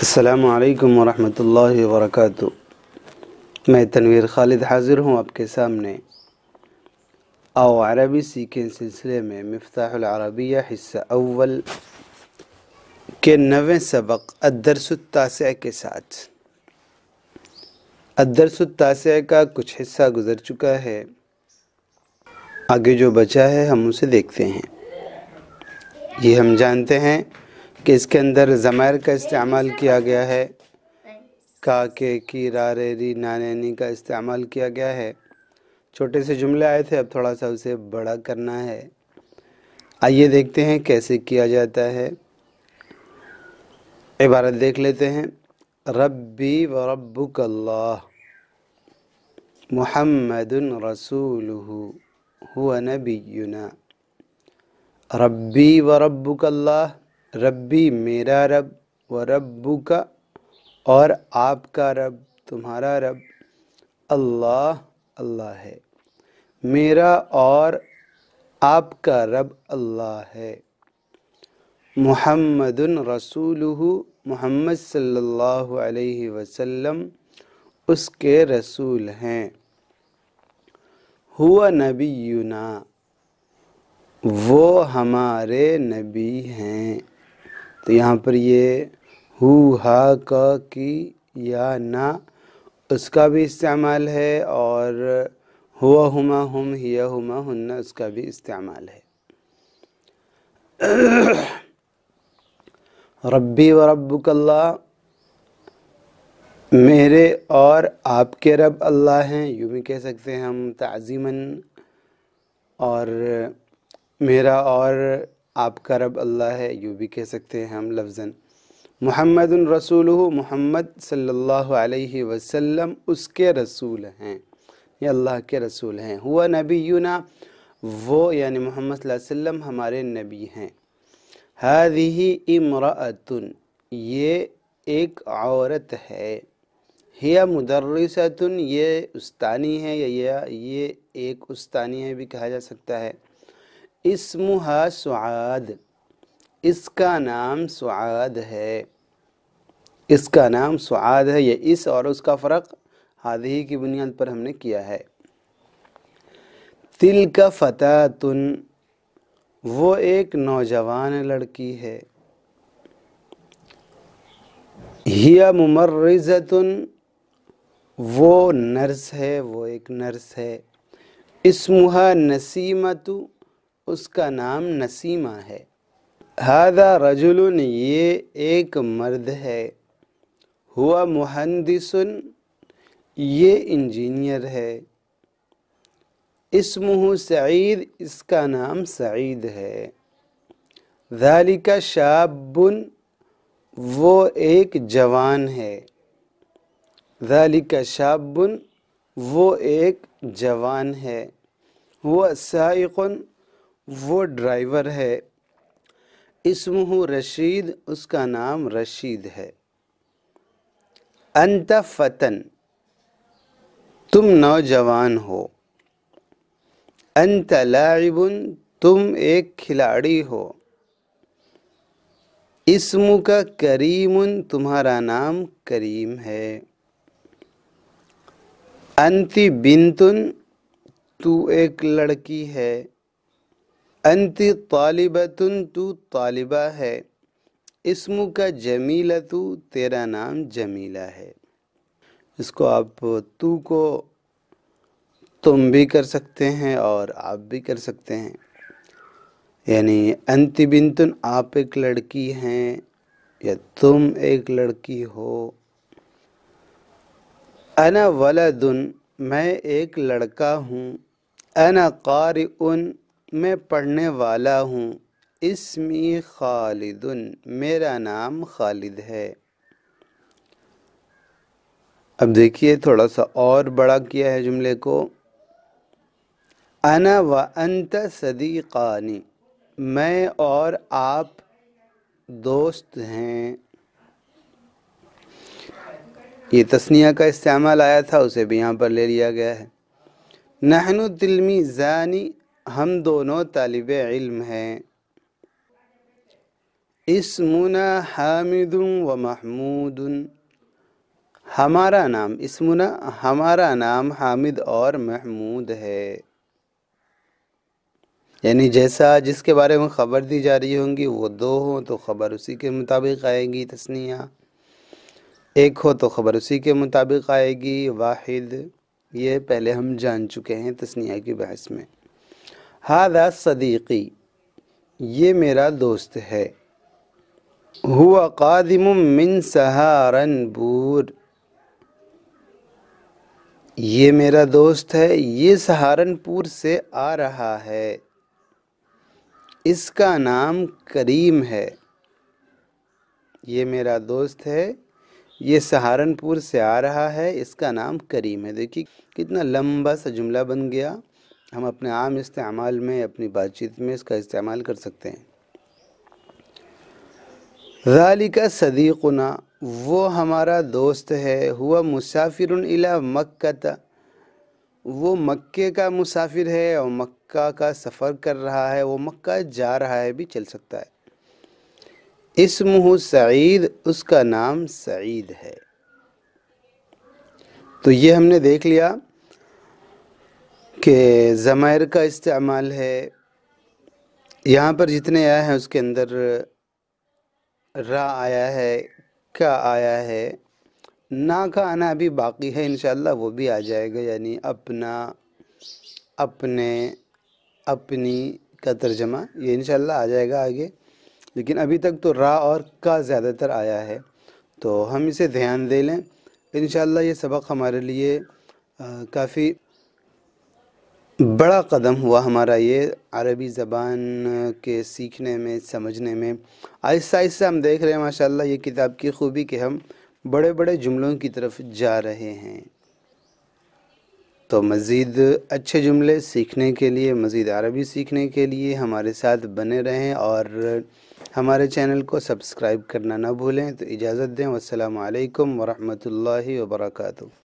السلام علیکم ورحمۃ اللہ وبرکاتہ۔ میں تنویر خالد حاضر ہوں آپ کے سامنے آؤ عربی سیکھیں سلسلے میں مفتاح العربیہ حصہ اول کے 9ویں سبق الدرس التاسع کے ساتھ۔ الدرس التاسع کا کچھ حصہ گزر چکا ہے، آگے جو بچا ہے ہم اسے دیکھتے ہیں۔ یہ ہم جانتے ہیں کہ اس کے اندر ضمائر کا استعمال کیا گیا ہے، کا، کے، کی، را، رے، ری، نا، نے، نی کا استعمال کیا گیا ہے۔ چھوٹے سے جملے آئے تھے، اب تھوڑا سا اسے بڑا کرنا ہے۔ آئیے دیکھتے ہیں کیسے کیا جاتا ہے۔ عبارت دیکھ لیتے ہیں۔ ربی و ربک اللہ، محمد رسولہ، ہوا نبینا۔ ربی و ربک اللہ، ربی میرا رب، و ربک اور آپ کا رب، تمہارا رب، اللہ اللہ ہے، میرا اور آپ کا رب اللہ ہے۔ محمد رسولہ، محمد صلی اللہ علیہ وسلم اس کے رسول ہیں۔ ہوا نبینا، وہ ہمارے نبی ہیں۔ تو یہاں پر یہ ہو، ہا، کا، کی یا نا اس کا بھی استعمال ہے، اور ہوا، ہما، ہم، ہیا، ہما، ہن اس کا بھی استعمال ہے۔ ربی و ربک اللہ، میرے اور آپ کے رب اللہ ہیں، یوں بھی کہہ سکتے ہیں ہم تعظیماً، اور میرا اور آپ کا رب اللہ ہے، یوں بھی کہہ سکتے ہیں ہم لفظاً۔ محمد رسولہ، محمد صلی اللہ علیہ وسلم اس کے رسول ہیں، یہ اللہ کے رسول ہیں۔ ہوا نبینا، وہ یعنی محمد صلی اللہ علیہ وسلم ہمارے نبی ہیں۔ ہذہ امرأۃ، یہ ایک عورت ہے۔ ہی مدرسۃ، یہ استانی ہے، یا یہ ایک استانی ہے بھی کہا جا سکتا ہے۔ اسمہا سعاد، اس کا نام سعاد ہے، اس کا نام سعاد ہے۔ یہ اس اور اس کا فرق ہذہ کی بنیاد پر ہم نے کیا ہے۔ تلک فتاۃ، وہ ایک نوجوان لڑکی ہے۔ ہی ممرضۃ، وہ نرس ہے، وہ ایک نرس ہے۔ اسمہا نسیمۃ، اس کا نام نسیمہ ہے۔ ھذا رجل، یہ ایک مرد ہے۔ ہوا مہندس، یہ انجینئر ہے۔ اسمہ سعید، اس کا نام سعید ہے۔ ذالک شاب، وہ ایک جوان ہے۔ ذالک شاب، وہ ایک جوان ہے۔ ہوا سائق، وہ ڈرائیور ہے۔ اسمہ رشید، اس کا نام رشید ہے۔ انت فتن، تم نوجوان ہو۔ انت لاعب، تم ایک کھلاڑی ہو۔ اسمک کریم، تمہارا نام کریم ہے۔ انت بنت، تو ایک لڑکی ہے۔ انت طالبۃ، تو طالبہ ہے۔ اسمک جمیلۃ، تیرا نام جمیلہ ہے۔ اس کو آپ تو کو تم بھی کر سکتے ہیں اور آپ بھی کر سکتے ہیں، یعنی انت بنت، آپ ایک لڑکی ہیں یا تم ایک لڑکی ہو۔ انا ولد، میں ایک لڑکا ہوں۔ انا قارئ، میں پڑھنے والا ہوں۔ اسمی خالد، میرا نام خالد ہے۔ اب دیکھیے تھوڑا سا اور بڑا کیا ہے جملے کو۔ انا و انت صدیقان، میں اور آپ دوست ہیں۔ یہ تثنیہ کا استعمال آیا تھا، اسے بھی یہاں پر لے لیا گیا ہے۔ نحن تلمیذان، ہم دونوں طالب علم ہیں۔ اسمنا حامد و محمود، ہمارا نام، اسمنا ہمارا نام حامد اور محمود ہے. یعنی جیسا جس کے بارے میں خبر دی جا رہی ہوں گی وہ دو ہوں تو خبر اسی کے مطابق آئے گی تثنیہ، ایک ہو تو خبر اسی کے مطابق آئے گی واحد. یہ پہلے ہم جان چکے ہیں تثنیہ کی بحث میں. ھذا صدیقی، یہ میرا دوست ہے. ہوا قادم من سہارنپور، یہ میرا دوست ہے، یہ سہارنپور سے آ رہا ہے. اس کا نام کریم ہے. یہ میرا دوست ہے، یہ سہارنپور سے آ رہا ہے، اس کا نام کریم ہے. دیکھیے کتنا لمبا سا جملہ بن گیا. ہم اپنے عام استعمال میں، اپنی بات چیت میں اس کا استعمال کر سکتے ہیں. ذالک صدیقنا، وہ ہمارا دوست ہے. ہوا مسافر الی مکہ، وہ مکے کا مسافر ہے اور مکہ کا سفر کر رہا ہے. وہ مکہ جا رہا ہے بھی چل سکتا ہے. اسمہ سعید، اس کا نام سعید ہے. تو یہ ہم نے دیکھ لیا کہ ضمائر کا استعمال ہے. یہاں پر جتنے آیا ہے اس کے اندر را آیا ہے، کا آیا ہے، نا کا آنا ابھی باقی ہے، انشاءاللہ وہ بھی آ جائے گا. یعنی اپنا، اپنے، اپنی کا ترجمہ یہ انشاءاللہ آ جائے گا آگے. لیکن ابھی تک تو را اور کا زیادہ تر آیا ہے تو ہم اسے دھیان دے لیں. انشاءاللہ یہ سبق ہمارے لیے کافی بڑا قدم ہوا ہمارا، یہ عربی زبان کے سیکھنے میں، سمجھنے میں. آہستہ آہستہ ہم دیکھ رہے ہیں ماشاءاللہ یہ کتاب کی خوبی کہ ہم بڑے بڑے جملوں کی طرف جا رہے ہیں. تو مزید اچھے جملے سیکھنے کے لیے، مزید عربی سیکھنے کے لیے ہمارے ساتھ بنے رہیں اور ہمارے چینل کو سبسکرائب کرنا نہ بھولیں. تو اجازت دیں، والسلام علیکم ورحمۃ اللہ وبرکاتہ.